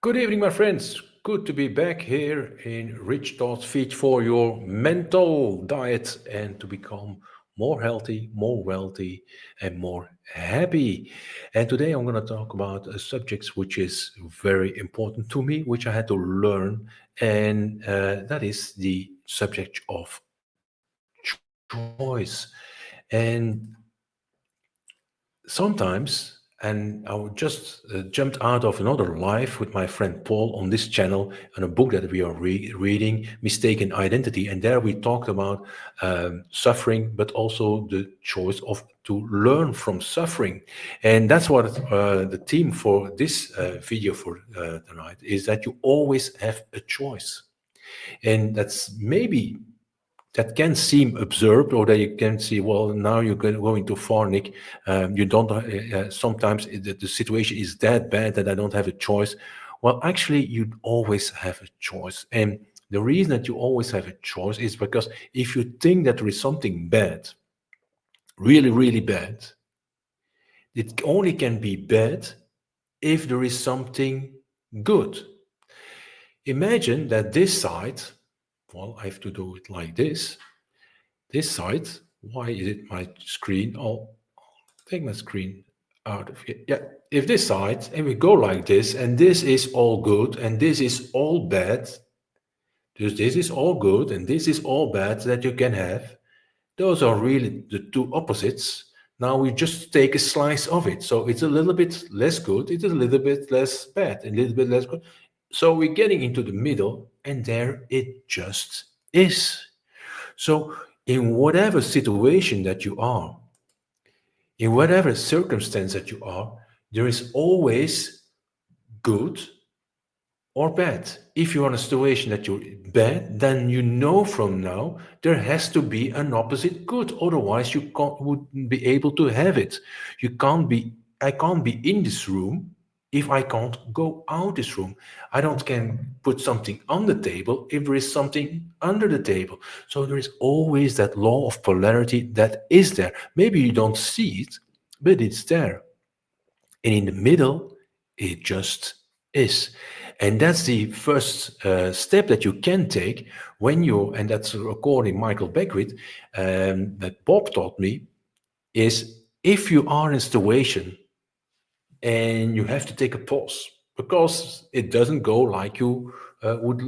Good evening, my friends. Good to be back here in Rich Thoughts Feed for your mental diet and to become more healthy, more wealthy, and more happy. And today I'm going to talk about a subject which is very important to me, which I had to learn, and that is the subject of choice. And sometimes, and I just jumped out of another live with my friend Paul on this channel on a book that we are reading, Mistaken Identity. And there we talked about suffering, but also the choice of to learn from suffering. And that's what the theme for this video for tonight is, that you always have a choice. And that's maybe that can seem absurd, or that you can see, well, now you're going too far, Nick. You don't, sometimes the situation is that bad that I don't have a choice. Well, actually, you always have a choice. And the reason that you always have a choice is because if you think that there is something bad, really, really bad, it only can be bad if there is something good. Imagine that this side, well, I have to do it like this side, why is it my screen? I'll take my screen out of here. Yeah, if this side, and we go like this, and this is all good, and this is all bad, this is all good, and this is all bad that you can have, those are really the two opposites. Now we just take a slice of it. So it's a little bit less good, it's a little bit less bad, a little bit less good. So we're getting into the middle, and there it just is. So, in whatever situation that you are, in whatever circumstance that you are, there is always good or bad. If you're in a situation that you're bad, then you know from now there has to be an opposite good. Otherwise, you wouldn't be able to have it. I can't be in this room if I can't go out this room. I don't can put something on the table if there is something under the table. So there is always that law of polarity that is there. Maybe you don't see it, but it's there. And in the middle, it just is. And that's the first step that you can take when you, and that's according Michael Beckwith, that Bob taught me, is if you are in a situation and you have to take a pause because it doesn't go like you would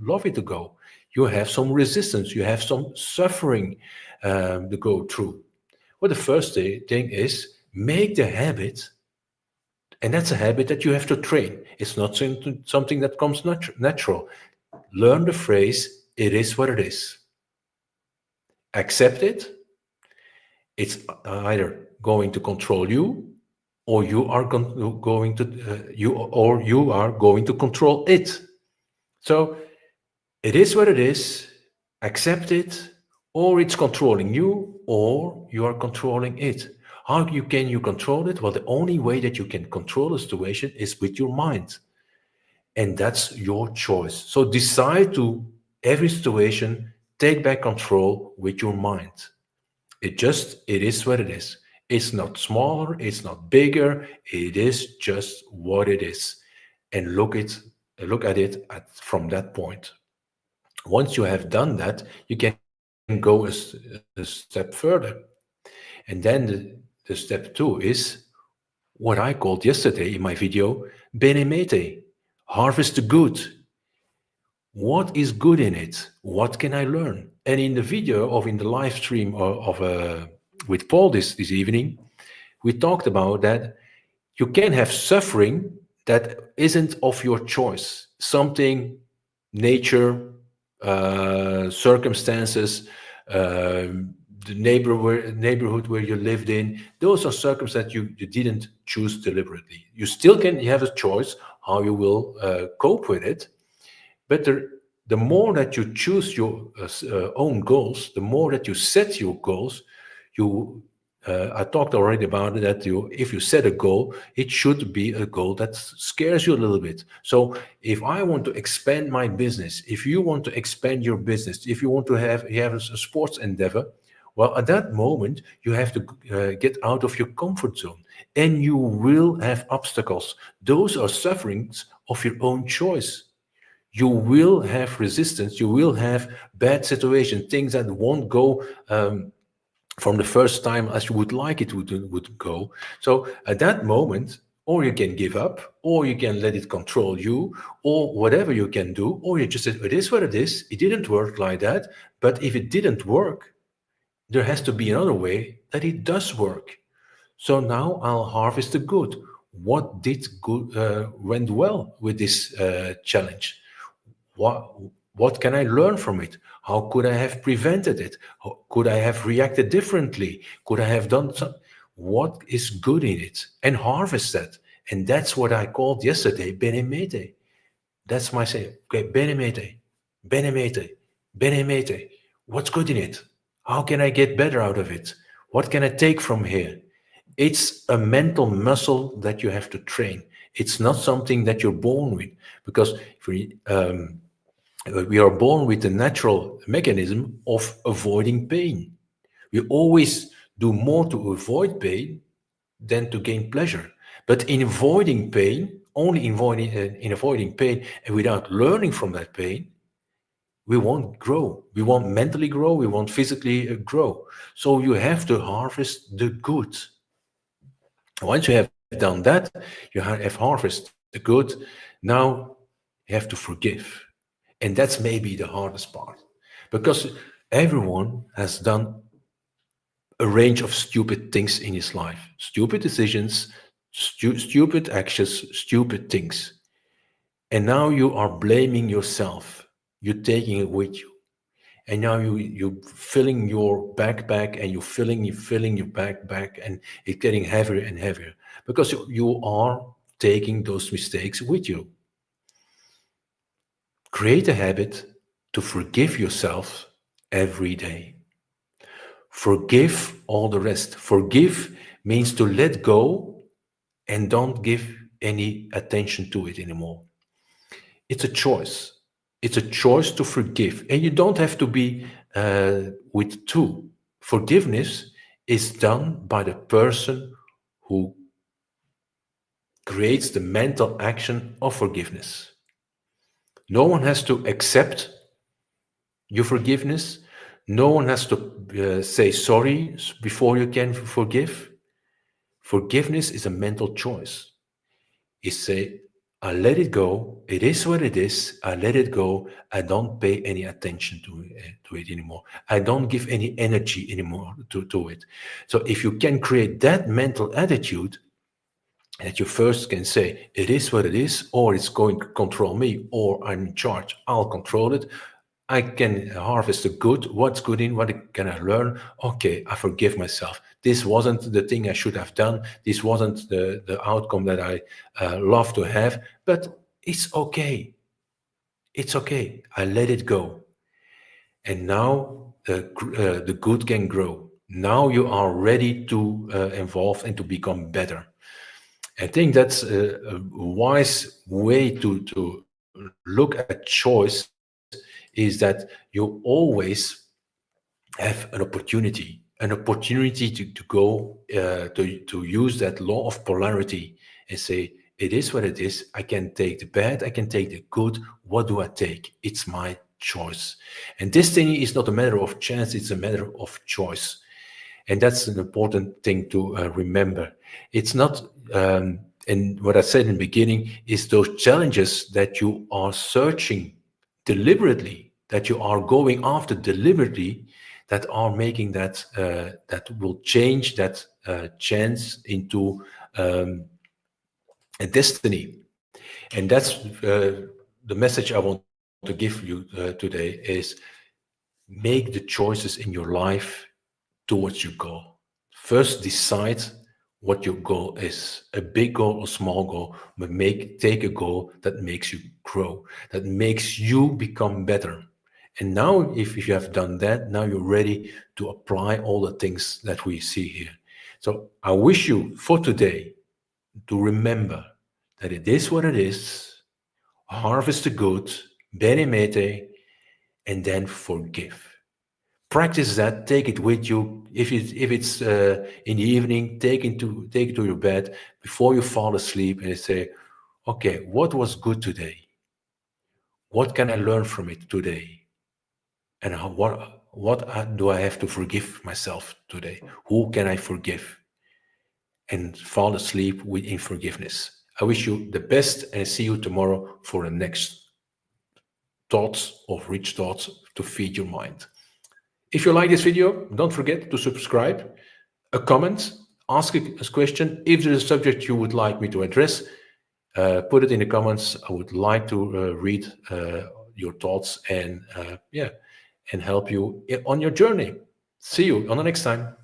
love it to go. You have some resistance, you have some suffering to go through. Well, the first thing is make the habit, and that's a habit that you have to train. It's not something that comes natural. Learn the phrase, it is what it is. Accept it. It's either going to control you, or you are going to you are going to control it. So it is what it is. Accept it, or it's controlling you, or you are controlling it. How can you control it? Well, the only way that you can control a situation is with your mind, and that's your choice. So decide to every situation take back control with your mind. It is what it is. It's not smaller, it's not bigger, it is just what it is. And look at it from that point. Once you have done that, you can go a step further. And then the step two is what I called yesterday in my video, Bene Mete, harvest the good. What is good in it? What can I learn? And in the video of in the live stream with Paul this evening, we talked about that you can have suffering that isn't of your choice. Something, nature, circumstances, the neighborhood where you lived in, those are circumstances you didn't choose deliberately. You have a choice how you will cope with it. But the more that you choose your own goals, the more that you set your goals, I talked already about it, that if you set a goal, it should be a goal that scares you a little bit. So if I want to expand my business, if you want to expand your business, if you want to have a sports endeavor, Well, at that moment, you have to get out of your comfort zone, and you will have obstacles. Those are sufferings of your own choice. You will have resistance, you will have bad situations, things that won't go from the first time as you would like it would go. So at that moment, or you can give up, or you can let it control you, or whatever you can do, or you just say, it is what it is, it didn't work like that. But if it didn't work, there has to be another way that it does work. So now I'll harvest the good. What did good went well with this challenge? What what can I learn from it? How could I have prevented it? How, could I have reacted differently? Could I have done some? What is good in it? And harvest that. And that's what I called yesterday Benemete. That's my saying. Okay, Benemete, Benemete, Benemete. What's good in it? How can I get better out of it? What can I take from here? It's a mental muscle that you have to train. It's not something that you're born with, because we are born with the natural mechanism of avoiding pain. We always do more to avoid pain than to gain pleasure. But in avoiding pain, only in avoiding pain and without learning from that pain, we won't grow. We won't mentally grow. We won't physically grow. So you have to harvest the good. Once you have done that, you have harvested the good. Now you have to forgive. And that's maybe the hardest part. Because everyone has done a range of stupid things in his life, stupid decisions, stupid actions, stupid things. And now you are blaming yourself. You're taking it with you. And now you're filling your backpack, and you're filling your backpack, and it's getting heavier and heavier because you are taking those mistakes with you. Create a habit to forgive yourself every day. Forgive all the rest. Forgive means to let go and don't give any attention to it anymore. It's a choice. It's a choice to forgive. And you don't have to be with two. Forgiveness is done by the person who creates the mental action of forgiveness. No one has to accept your forgiveness. No one has to say sorry before you can forgive. Forgiveness is a mental choice. You say, I let it go. It is what it is. I let it go. I don't pay any attention to it anymore. I don't give any energy anymore to it. So if you can create that mental attitude, that you first can say, it is what it is, or it's going to control me, or I'm in charge, I'll control it. I can harvest the good. What's good in? What can I learn? Okay, I forgive myself. This wasn't the thing I should have done. This wasn't the outcome that I love to have, but it's okay. It's okay. I let it go. And now the good can grow. Now you are ready to evolve and to become better. I think that's a wise way to look at choice, is that you always have an opportunity to go to use that law of polarity and say, it is what it is. I can take the bad, I can take the good. What do I take? It's my choice. And destiny is not a matter of chance, it's a matter of choice. And that's an important thing to remember. It's not, and what I said in the beginning is those challenges that you are searching deliberately, that you are going after deliberately, that are making that will change that chance into a destiny. And that's the message I want to give you today is make the choices in your life towards your goal. First, decide what your goal is, a big goal or small goal, but take a goal that makes you grow, that makes you become better. And now, if you have done that, now you're ready to apply all the things that we see here. So I wish you for today to remember that it is what it is, harvest the good, benimete, and then forgive. Practice that. Take it with you. If it's in the evening, take it to your bed before you fall asleep, and say, okay, what was good today? What can I learn from it today? And what do I have to forgive myself today? Who can I forgive? And fall asleep in forgiveness. I wish you the best, and see you tomorrow for the next thoughts of rich thoughts to feed your mind. If you like this video, don't forget to subscribe, a comment, ask a question. If there's a subject you would like me to address, put it in the comments. I would like to read your thoughts and help you on your journey. See you on the next time.